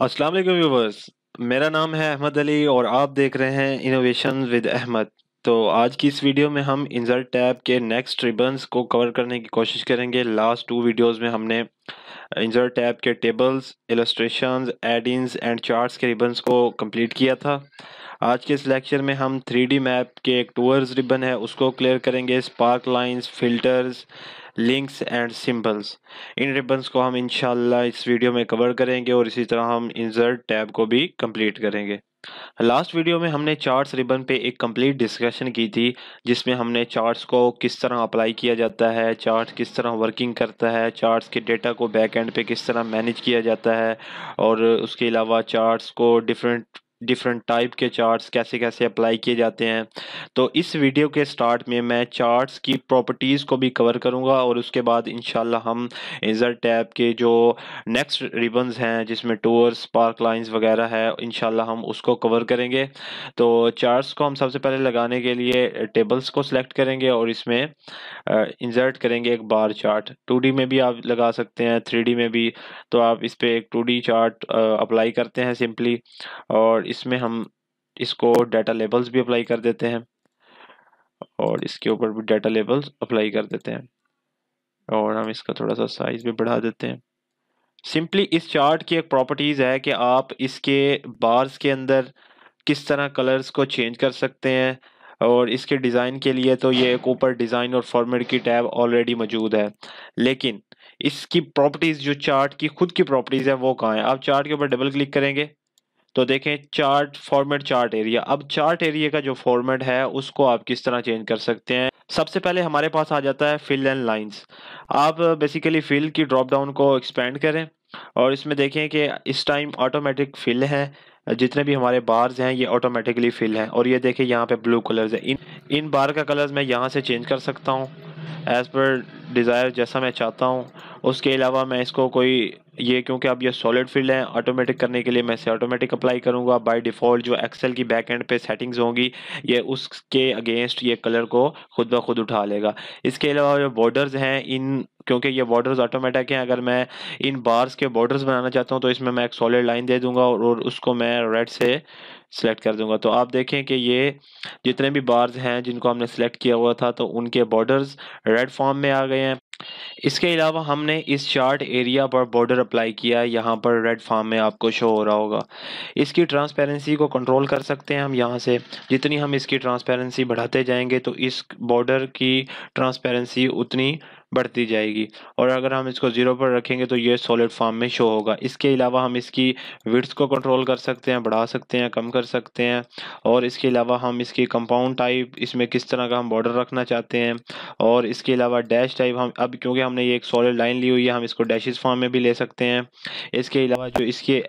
अस्सलाम वालेकुम व्यूवर्स। मेरा नाम है अहमद अली और आप देख रहे हैं इनोवेशन विद अहमद। तो आज की इस वीडियो में हम इंसर्ट टैब के नेक्स्ट रिबन्स को कवर करने की कोशिश करेंगे। लास्ट 2 वीडियोस में हमने इंसर्ट टैब के टेबल्स, इलस्ट्रेशंस, एड-इन्स एंड चार्ट्स के रिबन्स को कंप्लीट किया था। आज के इस लेक्चर में हम 3D मैप के एक टूअर्स रिबन है उसको क्लियर करेंगे। Spark lines, filters, links and symbols, in ribbons को हम इंशाल्लाह इस वीडियो में कवर करेंगे और इसी तरह हम इंसर्ट टैब को भी कंप्लीट करेंगे। लास्ट वीडियो में हमने चार्ट्स रिबन पे एक कंप्लीट डिस्कशन की थी, जिसमें हमने चार्ट्स को किस तरह अप्लाई किया जाता है, चार्ट किस तरह वर्किंग करता है, चार्ट्स के डेटा को बैक एंड पे किस तरह मैनेज किया जाता है, और उसके अलावा चार्ट्स को डिफरेंट डिफरेंट टाइप के चार्ट्स कैसे कैसे अप्लाई किए जाते हैं। तो इस वीडियो के स्टार्ट में मैं चार्ट्स की प्रॉपर्टीज़ को भी कवर करूंगा और उसके बाद इंशाल्लाह हम इंसर्ट टैब के जो नेक्स्ट रिबन्स हैं जिसमें टूअर्स, स्पार्क लाइंस वगैरह है, इंशाल्लाह हम उसको कवर करेंगे। तो चार्ट्स को हम सबसे पहले लगाने के लिए टेबल्स को सिलेक्ट करेंगे और इसमें इंसर्ट करेंगे एक बार चार्ट। 2D में भी आप लगा सकते हैं, 3D में भी। तो आप इस पे एक 2D चार्ट अप्लाई करते हैं सिंपली, और इसमें हम इसको डाटा लेबल्स भी अप्लाई कर देते हैं और इसके ऊपर भी डाटा लेबल्स अप्लाई कर देते हैं, और हम इसका थोड़ा सा साइज भी बढ़ा देते हैं। सिंपली इस चार्ट की एक प्रॉपर्टीज़ है कि आप इसके बार्स के अंदर किस तरह कलर्स को चेंज कर सकते हैं, और इसके डिज़ाइन के लिए तो ये एक ऊपर डिज़ाइन और फॉर्मेट की टैब ऑलरेडी मौजूद है, लेकिन इसकी प्रॉपर्टीज़ जो चार्ट की खुद की प्रॉपर्टीज़ है वो कहाँ है। आप चार्ट के ऊपर डबल क्लिक करेंगे तो देखें चार्ट फॉर्मेट, चार्ट एरिया। अब चार्ट एरिया का जो फॉर्मेट है उसको आप किस तरह चेंज कर सकते हैं। सबसे पहले हमारे पास आ जाता है फिल एंड लाइंस। आप बेसिकली फिल की ड्रॉप डाउन को एक्सपेंड करें और इसमें देखें कि इस टाइम ऑटोमेटिक फिल है, जितने भी हमारे बार्स हैं ये ऑटोमेटिकली फिल हैं, और ये देखें यहाँ पे ब्लू कलर्स है। इन बार का कलर्स मैं यहाँ से चेंज कर सकता हूँ एज़ पर डिज़ायर, जैसा मैं चाहता हूँ। उसके अलावा मैं इसको कोई, ये क्योंकि अब ये सॉलिड फील्ड है, ऑटोमेटिक करने के लिए मैं इसे ऑटोमेटिक अप्लाई करूँगा। बाय डिफ़ॉल्ट जो एक्सेल की बैक एंड पे सेटिंग्स होंगी ये उसके अगेंस्ट ये कलर को खुद ब खुद उठा लेगा। इसके अलावा जो बॉर्डर्स हैं, इन क्योंकि ये बॉर्डर्स ऑटोमेटिक हैं, अगर मैं इन बार्स के बॉर्डर्स बनाना चाहता हूँ तो इसमें मैं एक सॉलिड लाइन दे दूंगा और उसको मैं रेड से सेलेक्ट कर दूंगा। तो आप देखें कि ये जितने भी बार्स हैं जिनको हमने सेलेक्ट किया हुआ था तो उनके बॉर्डर्स रेड फॉर्म में आ गए हैं। इसके अलावा हमने इस चार्ट एरिया पर बॉर्डर अप्लाई किया, यहाँ पर रेड फॉर्म में आपको शो हो रहा होगा। इसकी ट्रांसपेरेंसी को कंट्रोल कर सकते हैं हम यहाँ से। जितनी हम इसकी ट्रांसपेरेंसी बढ़ाते जाएंगे तो इस बॉर्डर की ट्रांसपेरेंसी उतनी बढ़ती जाएगी, और अगर हम इसको 0 पर रखेंगे तो ये सॉलिड फॉर्म में शो होगा। इसके अलावा हम इसकी विड्थ को कंट्रोल कर सकते हैं, बढ़ा सकते हैं, कम कर सकते हैं, और इसके अलावा हम इसकी कंपाउंड टाइप, इसमें किस तरह का हम बॉर्डर रखना चाहते हैं, और इसके अलावा डैश टाइप हम अब क्योंकि हमने ये एक सॉलिड लाइन ली हुई है हम इसको डैशेस फॉर्म में भी ले सकते हैं। इसके अलावा जो इसके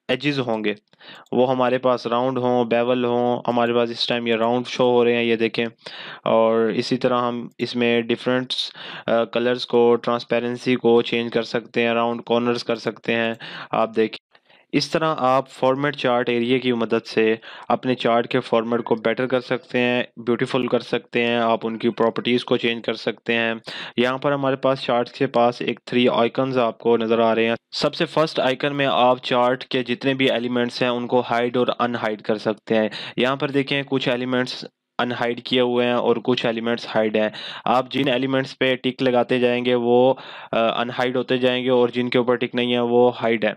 एजेस होंगे वो हमारे पास राउंड हों, बेवल हों, हमारे पास इस टाइम ये राउंड शो हो रहे हैं, ये देखें। और इसी तरह हम इसमें डिफरेंट कलर्स को, ट्रांसपेरेंसी को चेंज कर सकते हैं, राउंड कॉर्नर्स कर सकते हैं। आप देखें इस तरह आप फॉर्मेट चार्ट एरिया की मदद से अपने चार्ट के फॉर्मेट को बेटर कर सकते हैं, ब्यूटीफुल कर सकते हैं, आप उनकी प्रॉपर्टीज़ को चेंज कर सकते हैं। यहाँ पर हमारे पास चार्ट के पास एक 3 आइकन्स आपको नज़र आ रहे हैं। सबसे फर्स्ट आइकन में आप चार्ट के जितने भी एलिमेंट्स हैं उनको हाइड और अनहाइड कर सकते हैं। यहाँ पर देखें कुछ एलिमेंट्स अनहाइड किए हुए हैं और कुछ एलिमेंट्स हाइड हैं। आप जिन एलिमेंट्स पे टिक लगाते जाएंगे वो अनहाइड होते जाएंगे, और जिनके ऊपर टिक नहीं है वो हाइड है।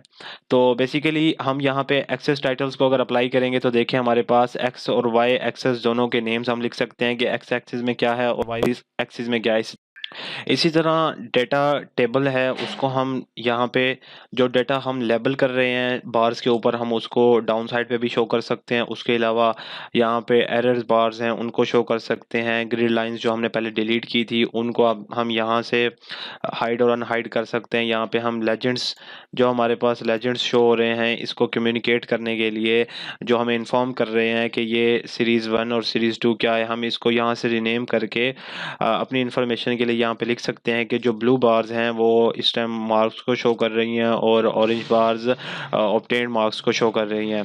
तो बेसिकली हम यहाँ पे एक्सेस टाइटल्स को अगर अप्लाई करेंगे तो देखें हमारे पास एक्स और वाई एक्सेस दोनों के नेम्स हम लिख सकते हैं कि एक्स एक्सिस में क्या है और वाई एक्सिस में क्या है। इसी तरह डेटा टेबल है उसको हम यहाँ पे जो डेटा हम लेबल कर रहे हैं बार्स के ऊपर हम उसको डाउन साइड पे भी शो कर सकते हैं। उसके अलावा यहाँ पे एरर्स बार्स हैं उनको शो कर सकते हैं। ग्रिड लाइंस जो हमने पहले डिलीट की थी उनको अब हम यहाँ से हाइड और अनहाइड कर सकते हैं। यहाँ पे हम लेजेंड्स, जो हमारे पास लेजेंड्स शो हो रहे हैं, इसको कम्युनिकेट करने के लिए जो हमें इन्फॉर्म कर रहे हैं कि ये सीरीज़ 1 और सीरीज़ 2 क्या है, हम इसको यहाँ से रीनेम करके अपनी इन्फॉर्मेशन के लिए यहाँ पे लिख सकते हैं कि जो ब्लू बार्स हैं वो इस टाइम मार्क्स को शो कर रही हैं और ऑरेंज बार्स ऑब्टेन्ड मार्क्स को शो कर रही हैं।